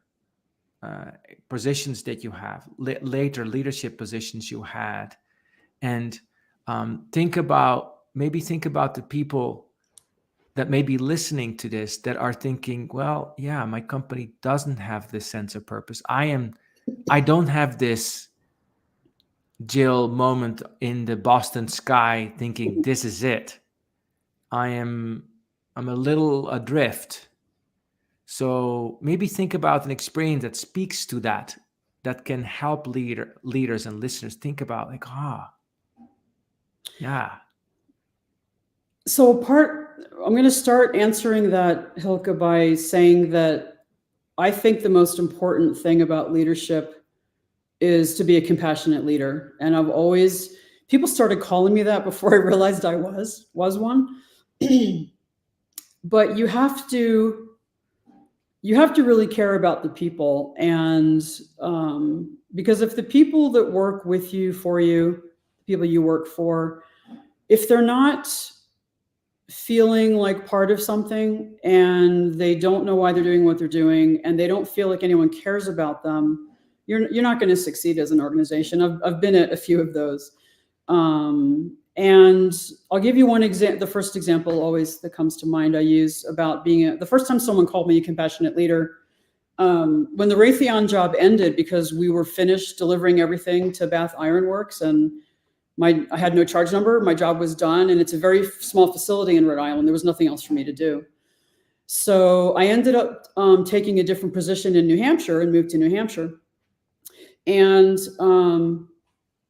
positions that you have, later leadership positions you had, and think about the people that may be listening to this that are thinking, well, yeah, my company doesn't have this sense of purpose. I don't have this Jill moment in the Boston sky thinking this is it. I'm a little adrift. So maybe think about an experience that speaks to that can help leaders and listeners think about, like, yeah. So I'm going to start answering that, Hylke, by saying that I think the most important thing about leadership is to be a compassionate leader. And people started calling me that before I realized I was one. But you have to really care about the people. And because if the people that work with you, for you, the people you work for, if they're not feeling like part of something and they don't know why they're doing what they're doing and they don't feel like anyone cares about them, you're not going to succeed as an organization. I've been at a few of those. And I'll give you one example. The first example always that comes to mind I use about the first time someone called me a compassionate leader, when the Raytheon job ended, because we were finished delivering everything to Bath Iron Works, and I had no charge number, my job was done, and it's a very small facility in Rhode Island. There was nothing else for me to do. So I ended up taking a different position in New Hampshire and moved to New Hampshire. And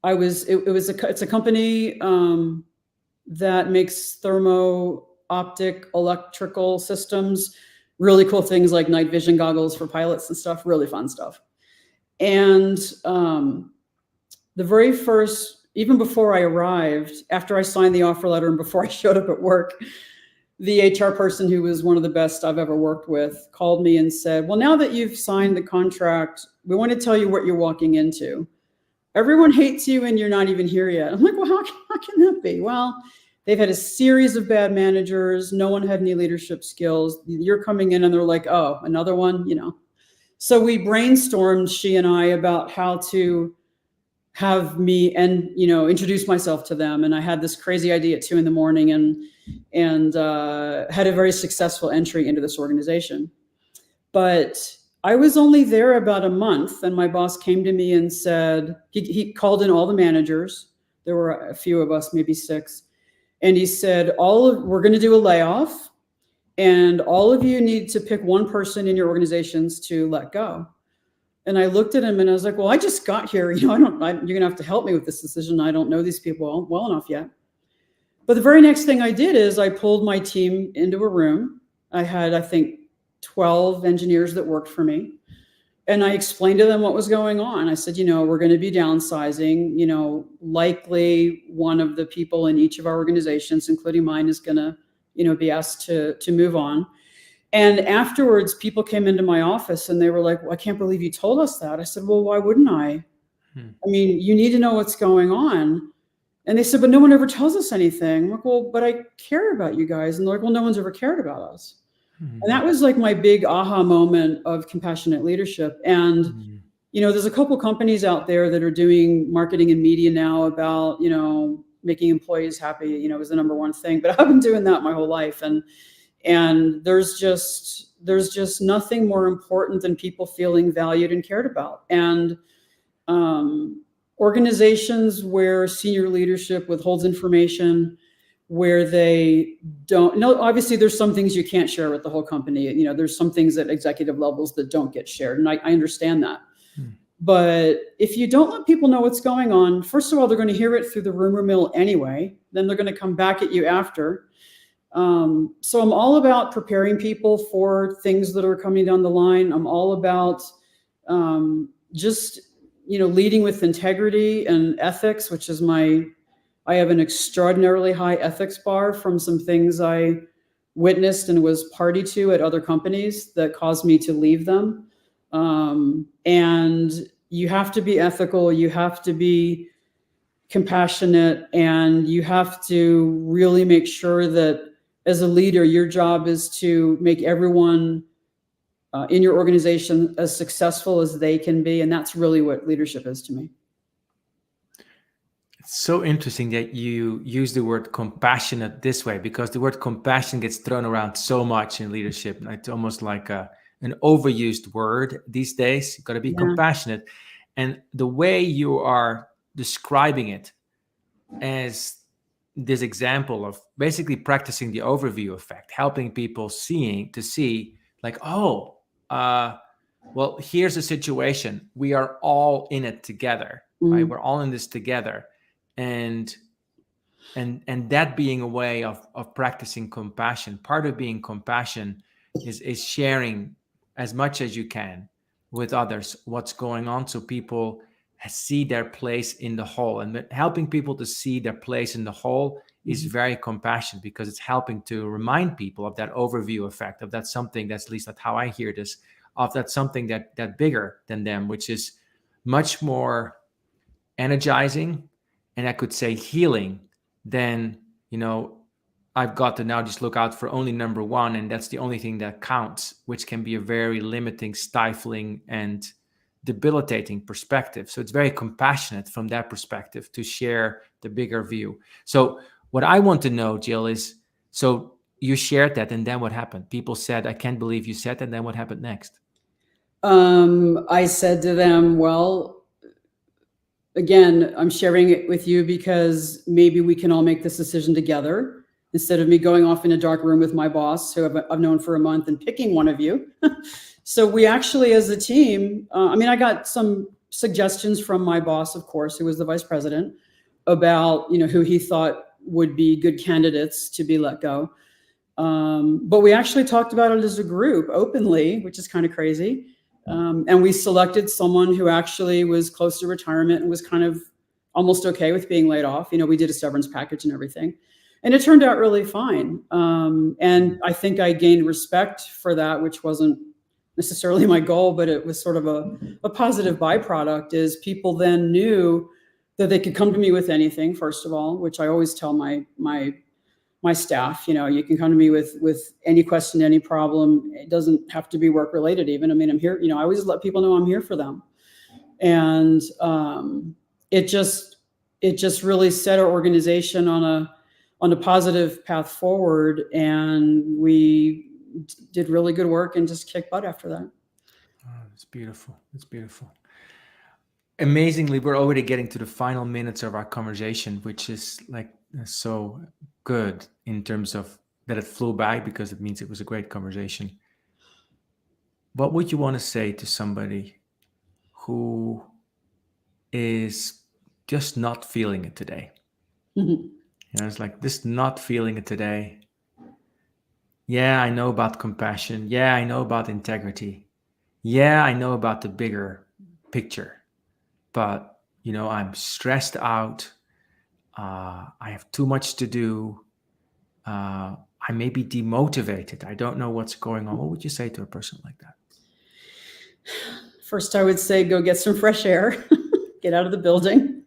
it's a company that makes thermo-optic electrical systems, really cool things like night vision goggles for pilots and stuff, really fun stuff. And the very first, even before I arrived, after I signed the offer letter and before I showed up at work, the HR person, who was one of the best I've ever worked with, called me and said, well, now that you've signed the contract, we want to tell you what you're walking into. Everyone hates you and you're not even here yet. I'm like, well, how can that be? Well, they've had a series of bad managers. No one had any leadership skills. You're coming in and they're like, oh, another one, So we brainstormed, she and I, about how to have me and, introduce myself to them. And I had this crazy idea at 2 a.m. and had a very successful entry into this organization. But I was only there about a month, and my boss came to me and said, he called in all the managers. There were a few of us, maybe 6. And he said, we're going to do a layoff, and all of you need to pick one person in your organizations to let go. And I looked at him and I was like, well, I just got here. You're going to have to help me with this decision. I don't know these people well enough yet. But the very next thing I did is I pulled my team into a room. I had, I think, 12 engineers that worked for me. And I explained to them what was going on. I said, we're going to be downsizing, likely one of the people in each of our organizations, including mine, is going to, be asked to move on. And afterwards, people came into my office and they were like, well, I can't believe you told us that. I said, well, why wouldn't I? I mean, you need to know what's going on. And they said, but no one ever tells us anything. I'm like, well, but I care about you guys. And they're like, well, no one's ever cared about us. And that was like my big aha moment of compassionate leadership. And, there's a couple companies out there that are doing marketing and media now about, making employees happy, is the number one thing. But I've been doing that my whole life. And there's just nothing more important than people feeling valued and cared about. And organizations where senior leadership withholds information, where they don't know, obviously there's some things you can't share with the whole company. There's some things at executive levels that don't get shared. And I understand that. But if you don't let people know what's going on, first of all, they're going to hear it through the rumor mill anyway. Then they're going to come back at you after. So I'm all about preparing people for things that are coming down the line. I'm all about just, leading with integrity and ethics, which is I have an extraordinarily high ethics bar from some things I witnessed and was party to at other companies that caused me to leave them. And you have to be ethical, you have to be compassionate, and you have to really make sure that as a leader, your job is to make everyone in your organization as successful as they can be. And that's really what leadership is to me. It's so interesting that you use the word compassionate this way, because the word compassion gets thrown around so much in leadership. It's almost like an overused word these days. You've got to be compassionate. And the way you are describing it as this example of basically practicing the overview effect, helping people see like, well, here's a situation. We are all in it together, right? We're all in this together. And that being a way of practicing compassion. Part of being compassion is sharing as much as you can with others what's going on, so people see their place in the whole. And helping people to see their place in the whole is very compassionate, because it's helping to remind people of that overview effect, of that something that's, at least that's how I hear this, of that something that bigger than them, which is much more energizing, and I could say healing, than, I've got to now just look out for only number one, and that's the only thing that counts, which can be a very limiting, stifling, and debilitating perspective. So it's very compassionate from that perspective to share the bigger view. So what I want to know, Jill, is, so you shared that, and then what happened? People said, I can't believe you said that, and then what happened next? I said to them, well, again, I'm sharing it with you because maybe we can all make this decision together instead of me going off in a dark room with my boss, who I've known for a month, and picking one of you. So we actually, as a team, I got some suggestions from my boss, of course, who was the vice president, about, who he thought would be good candidates to be let go. But we actually talked about it as a group openly, which is kind of crazy. And we selected someone who actually was close to retirement and was kind of almost okay with being laid off. We did a severance package and everything. And it turned out really fine. And I think I gained respect for that, which wasn't necessarily my goal, but it was sort of a positive byproduct, is people then knew that they could come to me with anything, first of all, which I always tell my staff, you can come to me with any question, any problem. It doesn't have to be work related even. I'm here, I always let people know I'm here for them. And it just really set our organization on a positive path forward. And we did really good work and just kicked butt after that. Oh, it's beautiful. It's beautiful. Amazingly, we're already getting to the final minutes of our conversation, which is like so good in terms of that it flew by, because it means it was a great conversation. What would you want to say to somebody who is just not feeling it today? It's like, just not feeling it today. Yeah, I know about compassion. Yeah, I know about integrity. Yeah, I know about the bigger picture. But, I'm stressed out. I have too much to do. I may be demotivated. I don't know what's going on. What would you say to a person like that? First, I would say go get some fresh air, get out of the building.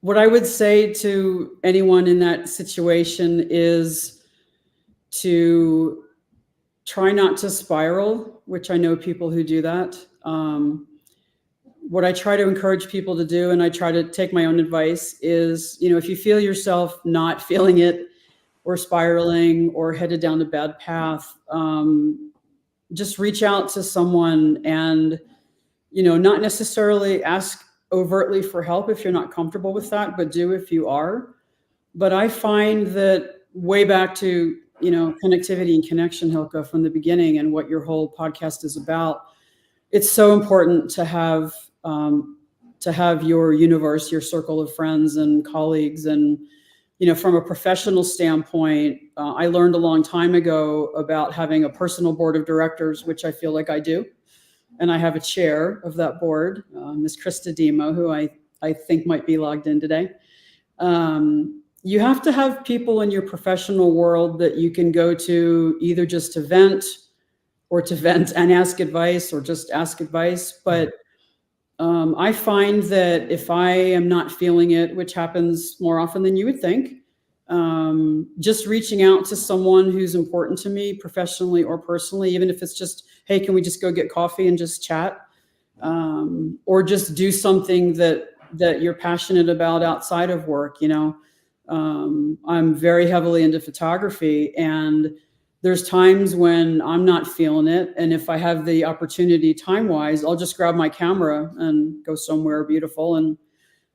What I would say to anyone in that situation is to try not to spiral, which I know people who do that. What I try to encourage people to do, and I try to take my own advice, is, if you feel yourself not feeling it or spiraling or headed down a bad path, just reach out to someone and, not necessarily ask overtly for help if you're not comfortable with that, but do if you are. But I find that way back to, connectivity and connection, Hylke, from the beginning, and what your whole podcast is about, it's so important to have your universe, your circle of friends and colleagues. And, from a professional standpoint, I learned a long time ago about having a personal board of directors, which I feel like I do. And I have a chair of that board, Ms. Krista Demo, who I think might be logged in today. You have to have people in your professional world that you can go to, either just to vent and ask advice, or just ask advice. But I find that if I am not feeling it, which happens more often than you would think, just reaching out to someone who's important to me, professionally or personally, even if it's just, hey, can we just go get coffee and just chat? Or just do something that you're passionate about outside of work. I'm very heavily into photography, and there's times when I'm not feeling it. And if I have the opportunity time-wise, I'll just grab my camera and go somewhere beautiful and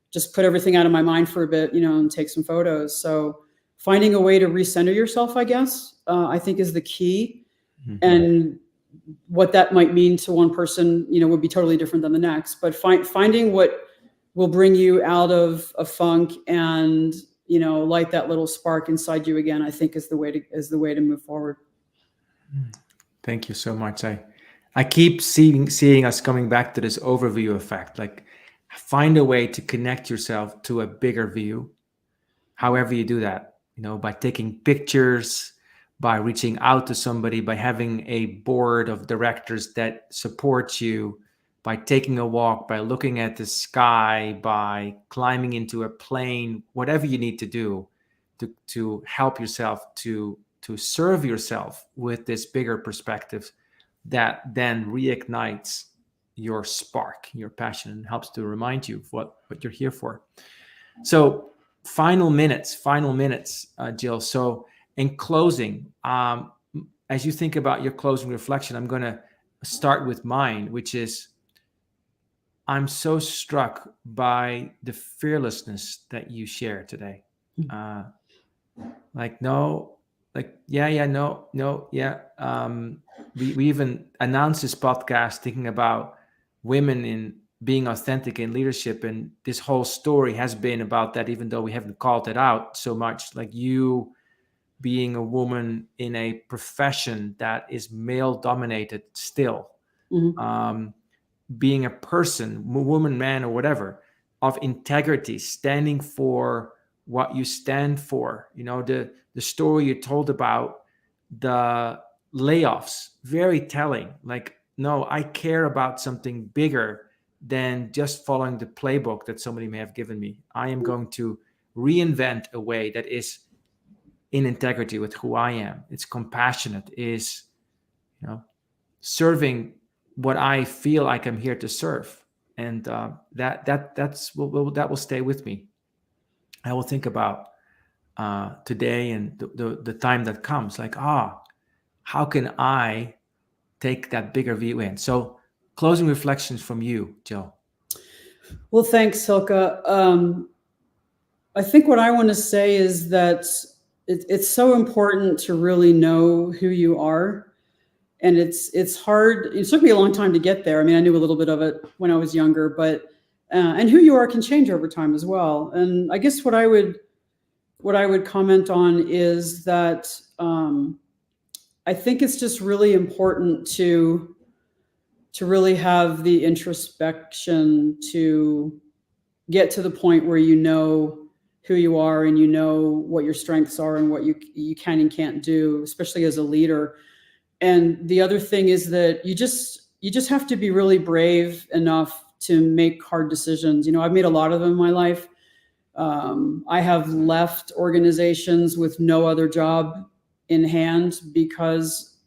just put everything out of my mind for a bit, and take some photos. So finding a way to recenter yourself, I guess, I think is the key. Mm-hmm. And what that might mean to one person, would be totally different than the next. But finding what will bring you out of a funk and, light that little spark inside you again, I think is the way to move forward. Thank you so much. I keep seeing us coming back to this overview effect. Like, find a way to connect yourself to a bigger view. However you do that, by taking pictures, by reaching out to somebody, by having a board of directors that supports you, by taking a walk, by looking at the sky, by climbing into a plane, whatever you need to do to help yourself to serve yourself with this bigger perspective, that then reignites your spark, your passion, and helps to remind you of what you're here for. So final minutes, Jill. So in closing, as you think about your closing reflection, I'm going to start with mine, which is, I'm so struck by the fearlessness that you share today. Like, no, like, yeah, no, yeah. We even announced this podcast thinking about women in being authentic in leadership. And this whole story has been about that, even though we haven't called it out so much. Like, you being a woman in a profession that is male dominated still, being a person, woman, man, or whatever, of integrity, standing for what you stand for. You know, the story you told about the layoffs, very telling. Like, no, I care about something bigger than just following the playbook that somebody may have given me. I am going to reinvent a way that is in integrity with who I am. It's compassionate, is, you know, serving what I feel like I'm here to serve. And that will stay with me. I will think about today and the time that comes, like, how can I take that bigger view in? So, closing reflections from you, Jill. Well, thanks, Hylke. I think what I want to say is that it's so important to really know who you are. And it's hard. It took me a long time to get there. I mean, I knew a little bit of it when I was younger, but and who you are can change over time as well. And I guess what I would comment on is that I think it's just really important to really have the introspection to get to the point where you know who you are and you know what your strengths are and what you can and can't do, especially as a leader. And the other thing is that you just have to be really brave enough to make hard decisions. You know, I've made a lot of them in my life. I have left organizations with no other job in hand because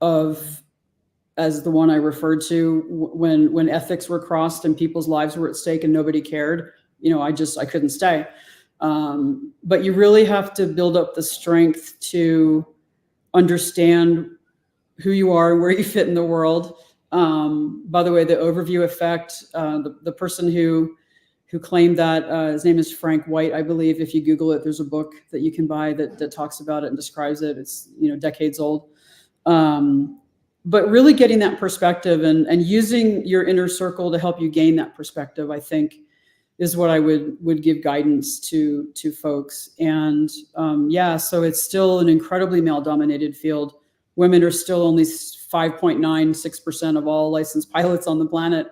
of, as the one I referred to, when ethics were crossed and people's lives were at stake and nobody cared. You know, I couldn't stay. But you really have to build up the strength to understand who you are and where you fit in the world. By the way, the overview effect, the person who claimed that, his name is Frank White, I believe. If you Google it, there's a book that you can buy that talks about it and describes it. It's, you know, decades old. But really getting that perspective and using your inner circle to help you gain that perspective, I think, is what I would give guidance to folks. And so it's still an incredibly male-dominated field. Women are still only 5.96% of all licensed pilots on the planet.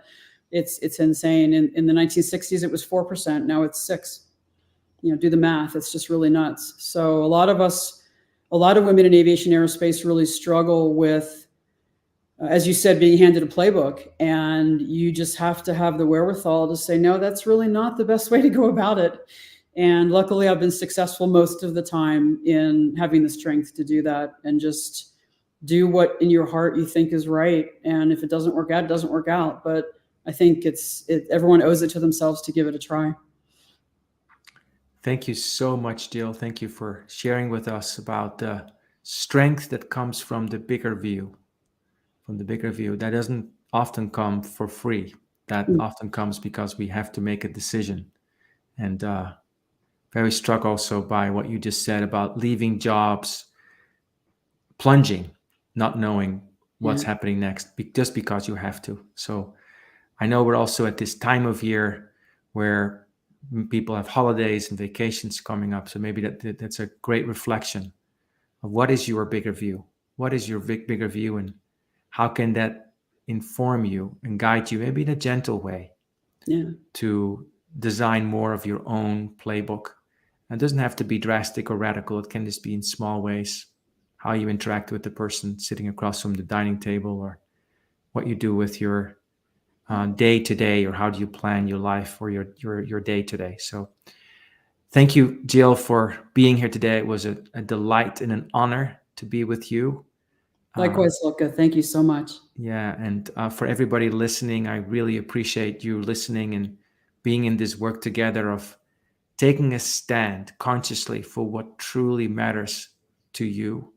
It's insane. In the 1960s, it was 4%. Now it's 6%. You know, do the math. It's just really nuts. So a lot of women in aviation aerospace really struggle with, as you said, being handed a playbook, and you just have to have the wherewithal to say, no, that's really not the best way to go about it. And luckily, I've been successful most of the time in having the strength to do that and just do what in your heart you think is right. And if it doesn't work out, it doesn't work out. But I think everyone owes it to themselves to give it a try. Thank you so much, Jill. Thank you for sharing with us about the strength that comes from the bigger view. From the bigger view, that doesn't often come for free. That often comes because we have to make a decision. And very struck also by what you just said about leaving jobs, plunging, not knowing what's happening next, just because you have to. So I know we're also at this time of year where people have holidays and vacations coming up. So maybe that's a great reflection of what is your bigger view? What is your bigger view, and how can that inform you and guide you, maybe in a gentle way, to design more of your own playbook? And it doesn't have to be drastic or radical. It can just be in small ways, how you interact with the person sitting across from the dining table, or what you do with your day to day, or how do you plan your life or your day today. So thank you, Jill, for being here today. It was a delight and an honor to be with you. Likewise, Hylke. Thank you so much. Yeah. And for everybody listening, I really appreciate you listening and being in this work together of taking a stand consciously for what truly matters to you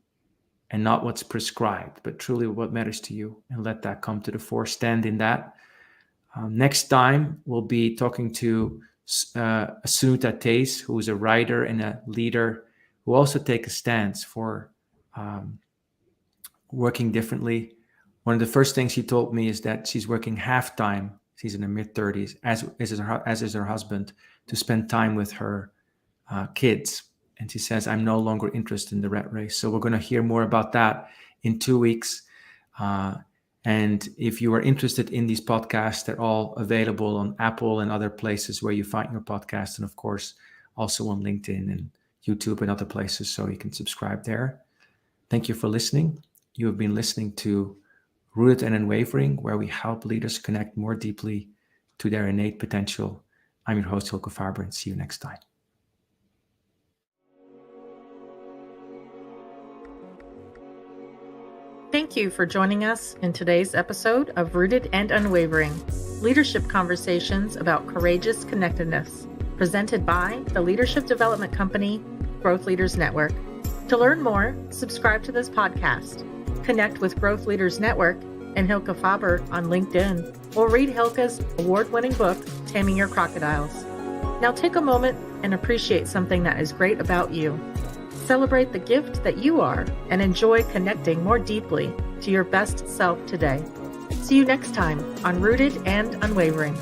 and not what's prescribed, but truly what matters to you, and let that come to the fore. Stand in that. Next time, we'll be talking to Sunita Teis, who is a writer and a leader who also take a stance for working differently. One of the first things she told me is that she's working half-time. She's in her mid-30s, as is her husband, to spend time with her kids. And she says, I'm no longer interested in the rat race. So we're going to hear more about that in 2 weeks. And if you are interested in these podcasts, they're all available on Apple and other places where you find your podcast. And of course, also on LinkedIn and YouTube and other places, so you can subscribe there. Thank you for listening. You have been listening to Rooted and Unwavering, where we help leaders connect more deeply to their innate potential. I'm your host, Hylke Faber, and see you next time. Thank you for joining us in today's episode of Rooted and Unwavering, leadership conversations about courageous connectedness, presented by the leadership development company, Growth Leaders Network. To learn more, subscribe to this podcast, connect with Growth Leaders Network and Hylke Faber on LinkedIn, or read Hylke's award-winning book, Taming Your Crocodiles. Now take a moment and appreciate something that is great about you. Celebrate the gift that you are and enjoy connecting more deeply to your best self today. See you next time on Rooted and Unwavering.